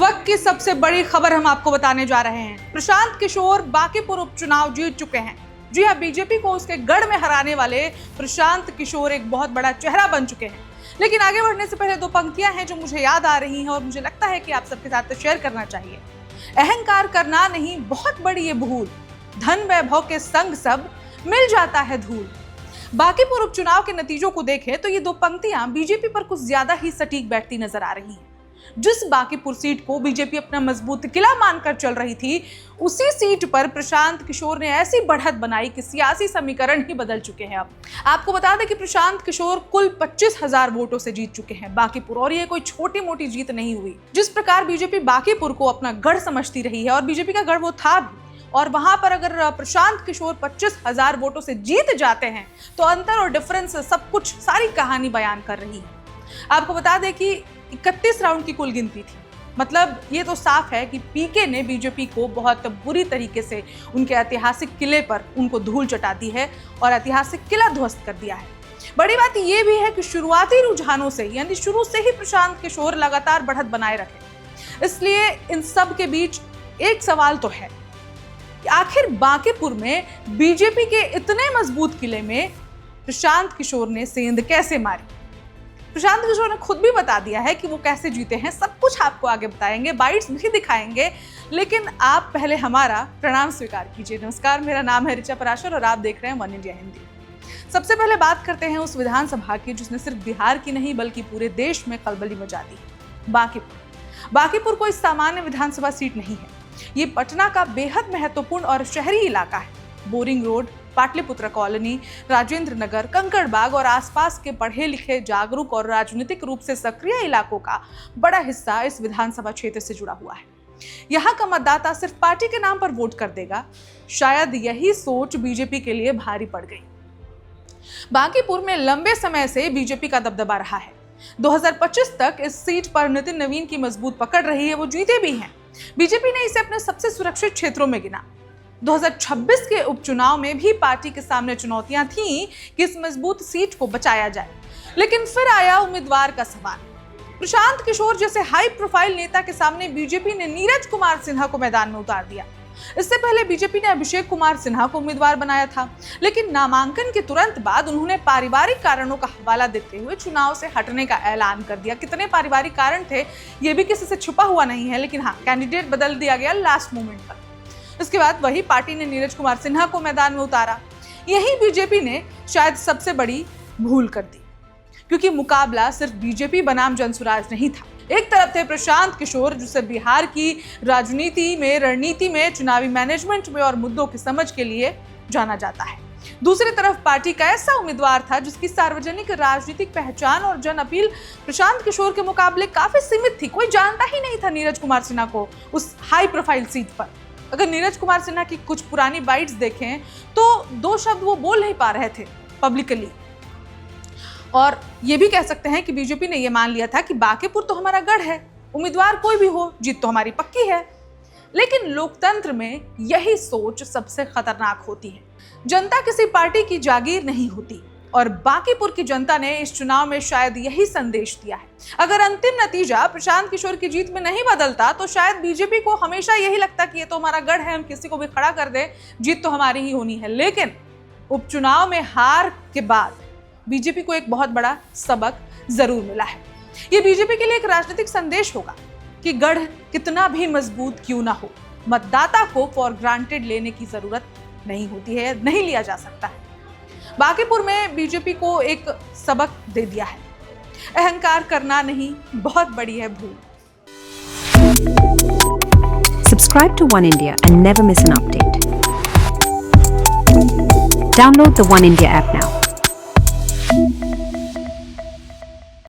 वक्त की सबसे बड़ी खबर हम आपको बताने जा रहे हैं। प्रशांत किशोर बांकीपुर उपचुनाव जीत चुके हैं। जी हां, बीजेपी को उसके गढ़ में हराने वाले प्रशांत किशोर एक बहुत बड़ा चेहरा बन चुके हैं। लेकिन आगे बढ़ने से पहले दो पंक्तियां हैं जो मुझे याद आ रही हैं और मुझे लगता है कि आप सबके साथ शेयर करना चाहिए। अहंकार करना नहीं बहुत बड़ी ये भूल, धन वैभव के संग सब मिल जाता है धूल। बांकीपुर उपचुनाव के नतीजों को देखें तो ये दो पंक्तियां बीजेपी पर कुछ ज्यादा ही सटीक बैठती नजर आ रही हैं। जिस बांकीपुर सीट को बीजेपी अपना मजबूत किला मानकर चल रही थी, उसी सीट पर प्रशांत किशोर ने ऐसी बढ़त बनाई कि सियासी समीकरण ही बदल चुके हैं। अब आपको बता दें कि प्रशांत किशोर कुल 25,000 वोटों से जीत चुके हैं बांकीपुर, और ये कोई छोटी मोटी जीत नहीं हुई। जिस प्रकार बीजेपी बांकीपुर को अपना गढ़ समझती रही है, और बीजेपी का गढ़ वो था भी, और वहां पर अगर प्रशांत किशोर 25,000 वोटों से जीत जाते हैं तो अंतर और डिफरेंस सब कुछ सारी कहानी बयान कर रही है। आपको बता दें कि 31 राउंड की कुल गिनती थी। मतलब ये तो साफ है कि पीके ने बीजेपी को बहुत बुरी तरीके से उनके ऐतिहासिक किले पर उनको धूल चटा दी है और ऐतिहासिक किला ध्वस्त कर दिया है। बड़ी बात ये भी है कि शुरुआती रुझानों से, यानी शुरू से ही प्रशांत किशोर लगातार बढ़त बनाए रखे। इसलिए इन सब के बीच एक सवाल तो है कि आखिर बांकीपुर में बीजेपी के इतने मजबूत किले में प्रशांत किशोर ने सेंध कैसे मारी। प्रशांत किशोर ने खुद भी बता दिया है कि वो कैसे जीते हैं। सब कुछ आपको आगे बताएंगे, बाइट्स भी दिखाएंगे, लेकिन आप पहले हमारा प्रणाम स्वीकार कीजिए। नमस्कार, मेरा नाम है ऋचा पराशर और आप देख रहे हैं वन इंडिया हिंदी। सबसे पहले बात करते हैं उस विधानसभा की जिसने सिर्फ बिहार की नहीं बल्कि पूरे देश में खलबली मचा दी, बांकीपुर। बांकीपुर कोई सामान्य विधानसभा सीट नहीं है। ये पटना का बेहद महत्वपूर्ण और शहरी इलाका है। Boring Road, Pataliputra colony, Rajendra Nagar, Kankarbagh और आसपास के पढ़े लिखे, जागरूक और राजनीतिक रूप से सक्रिय इलाकों का बड़ा हिस्सा इस विधानसभा क्षेत्र से जुड़ा हुआ है। यहाँ का मतदाता सिर्फ पार्टी के नाम पर वोट कर देगा। शायद यही सोच बीजेपी के लिए भारी पड़ गई। बांकीपुर में लंबे समय से बीजेपी का दबदबा रहा है। 2025 तक इस सीट पर नितिन नवीन की मजबूत पकड़ रही है। वो जीते भी हैं। बीजेपी ने इसे अपने सबसे सुरक्षित क्षेत्रों में गिना। 2026 के उपचुनाव में भी पार्टी के सामने चुनौतियां थीं कि इस मजबूत सीट को बचाया जाए, लेकिन फिर आया उम्मीदवार का सवाल। प्रशांत किशोर जैसे हाई प्रोफाइल नेता के सामने बीजेपी ने नीरज कुमार सिन्हा को मैदान में उतार दिया। इससे पहले बीजेपी ने अभिषेक कुमार सिन्हा को उम्मीदवार बनाया था, लेकिन नामांकन के तुरंत बाद उन्होंने पारिवारिक कारणों का हवाला देते हुए चुनाव से हटने का ऐलान कर दिया। कितने पारिवारिक कारण थे ये भी किसी से छुपा हुआ नहीं है, लेकिन हाँ, कैंडिडेट बदल दिया गया लास्ट मोमेंट पर। इसके बाद वही पार्टी ने नीरज कुमार सिन्हा को मैदान में उतारा। यही बीजेपी ने शायद सबसे बड़ी भूल कर दी, क्योंकि मुकाबला सिर्फ बीजेपी बनाम जनसुराज नहीं था। एक तरफ थे प्रशांत किशोर, जिसे बिहार की राजनीति में, रणनीति में, चुनावी मैनेजमेंट में और मुद्दों की समझ के लिए जाना जाता है। दूसरी तरफ पार्टी का ऐसा उम्मीदवार था जिसकी सार्वजनिक राजनीतिक पहचान और जन अपील प्रशांत किशोर के मुकाबले काफी सीमित थी। कोई जानता ही नहीं था नीरज कुमार सिन्हा को उस हाई प्रोफाइल सीट पर। अगर नीरज कुमार सिन्हा की कुछ पुरानी बाइट्स देखें तो 2 शब्द वो बोल नहीं पा रहे थे पब्लिकली। और ये भी कह सकते हैं कि बीजेपी ने ये मान लिया था कि बांकीपुर तो हमारा गढ़ है, उम्मीदवार कोई भी हो, जीत तो हमारी पक्की है। लेकिन लोकतंत्र में यही सोच सबसे खतरनाक होती है। जनता किसी पार्टी की जागीर नहीं होती, और बांकीपुर की जनता ने इस चुनाव में शायद यही संदेश दिया है। अगर अंतिम नतीजा प्रशांत किशोर की जीत में नहीं बदलता तो शायद बीजेपी को हमेशा यही लगता कि ये तो हमारा गढ़ है, हम किसी को भी खड़ा कर दें, जीत तो हमारी ही होनी है। लेकिन उपचुनाव में हार के बाद बीजेपी को एक बहुत बड़ा सबक जरूर मिला है। ये बीजेपी के लिए एक राजनीतिक संदेश होगा कि गढ़ कितना भी मजबूत क्यों ना हो, मतदाता को फॉर ग्रांटेड लेने की जरूरत नहीं होती है, नहीं लिया जा सकता है। बांकीपुर में बीजेपी को एक सबक दे दिया है। अहंकार करना नहीं बहुत बड़ी है भूल। Subscribe to One India and never miss an update. Download the One India app now.